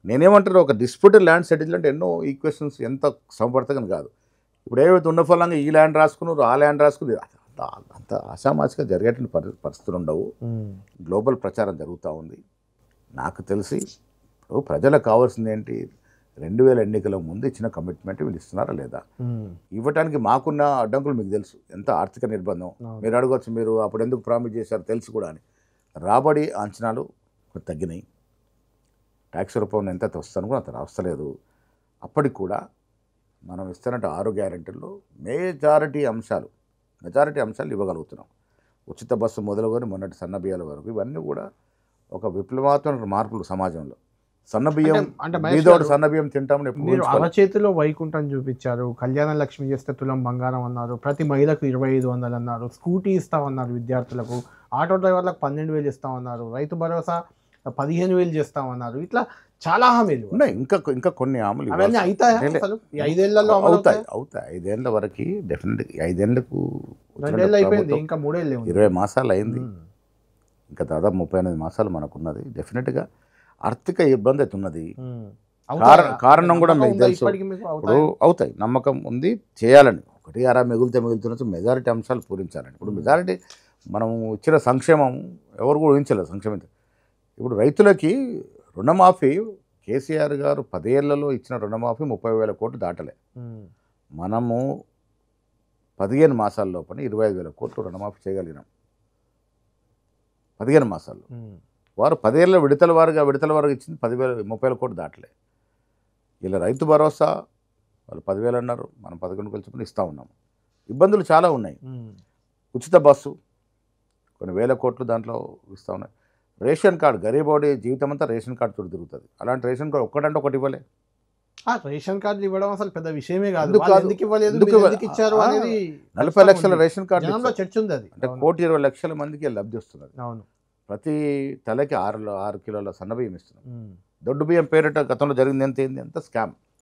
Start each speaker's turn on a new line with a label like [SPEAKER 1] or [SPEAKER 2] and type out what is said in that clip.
[SPEAKER 1] నేనేమంటారు, ఒక disputed land settlement ఎన్నో equations ఎంత సమపడతగని కాదు. ఇప్పుడు ఏవైతే ఉన్న ఫలంగా ఈ ల్యాండ్ రాసుకున్నారు, ఆ ల్యాండ్ రాసుకున్నారు, అంత ఆషామాషిగా జరిగేటువంటి పరిస్థితులు ఉండవు. గ్లోబల్ ప్రచారం జరుగుతూ ఉంది. నాకు తెలిసి ఇప్పుడు ప్రజలకు కావాల్సింది ఏంటి, 2000 ఎన్నికల ముందు ఇచ్చిన కమిట్మెంట్ వీళ్ళు ఇస్తున్నారా లేదా, ఇవ్వటానికి మాకున్న అడ్డంకులు మీకు తెలుసు. ఎంత ఆర్థిక నిర్బంధం మీరు అడగవచ్చు, మీరు అప్పుడు ఎందుకు ప్రామిస్ చేశారు తెలుసు కూడా అని. రాబడి అంచనాలు తగ్గినాయి. ట్యాక్స్ రూపంలో ఎంత వస్తాను కూడా అంత వస్తలేదు. అప్పటికి కూడా మనం ఇస్తున్నట్టు 6 గ్యారెంటీల్లో మెజారిటీ అంశాలు ఇవ్వగలుగుతున్నాం. ఉచిత బస్సు మొదలుకొని మొన్నటి సన్నబియ్యాల వరకు ఇవన్నీ కూడా ఒక విప్లవాత్మక మార్పులు సమాజంలో. సన్నబియ్యం బీదోడు సన్నబియ్యం తింటామని
[SPEAKER 2] మీరు అరచేతిలో వైకుంఠం చూపించారు. కళ్యాణ లక్ష్మి చేస్తే తులం బంగారం అన్నారు. ప్రతి మహిళకు 2500 అన్నారు. స్కూటీ ఇస్తామన్నారు విద్యార్థులకు. ఆటో డ్రైవర్లకు 12,000 ఇస్తామన్నారు. రైతు భరోసా 15,000 చేస్తామన్నారు. ఇట్లా చాలా హామీలు
[SPEAKER 1] ఉన్నాయి. ఇంకా కొన్ని హామీలు
[SPEAKER 2] అవన్నీ అవుతాయి. 5 ఏళ్లలో
[SPEAKER 1] అవుతాయి. 5 ఏళ్ళ వరకు డెఫినెట్గా. 5 ఏళ్ళకు
[SPEAKER 2] 2 ఏళ్ళు అయిపోయింది, ఇంకా 3 ఏళ్ళు
[SPEAKER 1] 20 మాసాలు అయింది. ఇంకా దాదాపు 38 మాసాలు మనకున్నది. డెఫినెట్గా ఆర్థిక ఇబ్బంది అయితే ఉన్నది. కారణం కూడా మీకు తెలుసు. ఇప్పుడు అవుతాయి, నమ్మకం ఉంది, చేయాలని. 1 మిగులుతున్నట్టు మెజారిటీ అంశాలు పూరించాలని. ఇప్పుడు మెజారిటీ మనం ఇచ్చిన సంక్షేమం ఎవరు కూడా ఊహించలేదు. సంక్షేమం ఇప్పుడు రైతులకి రుణమాఫీ కేసీఆర్ గారు 10 ఏళ్లలో ఇచ్చిన రుణమాఫీ 30,000 కోట్లు దాటలే. మనము 15 మాసాల లోపల 25,000 కోట్లు రుణమాఫీ చేయగలిగినాం. 15 మాసాల్లో. వారు 10 ఏళ్ళ విడతల వారుగా ఇచ్చింది 30,000 కోట్లు దాటలే. ఇలా రైతు భరోసా వాళ్ళు 10,000 అన్నారు, మనం 11 కలిసి ఇస్తూ ఉన్నాము. ఇబ్బందులు చాలా ఉన్నాయి. ఉచిత బస్సు కొన్ని వేల కోట్లు దాంట్లో ఇస్తూ ఉన్నాయి. రేషన్ కార్డు, గరీబోడి జీవితం అంతా రేషన్ కార్డు చుట్టూ తిరుగుతుంది. అలాంటి రేషన్ కార్డు ఒక్కటంటే ఒకటి ఇవ్వలే.
[SPEAKER 2] రేషన్ కార్డులు ఇవ్వడం అసలు పెద్ద విషయమే కాదు. ఎందుకు ఇవ్వలేదు, ఎందుకు ఇచ్చారు అనేది
[SPEAKER 1] 40 లక్షల రేషన్ కార్డు
[SPEAKER 2] చర్చ ఉంది. అది
[SPEAKER 1] అంటే 1,20,00,000 మందికి లబ్ధి వస్తున్నది.
[SPEAKER 2] అవును.
[SPEAKER 1] ప్రతి తలకి 6 కిలోల సన్నబియ్యం ఇస్తున్నాం. దొడ్డు బియ్యం పేరిట గతంలో జరిగింది ఎంత స్కామ్.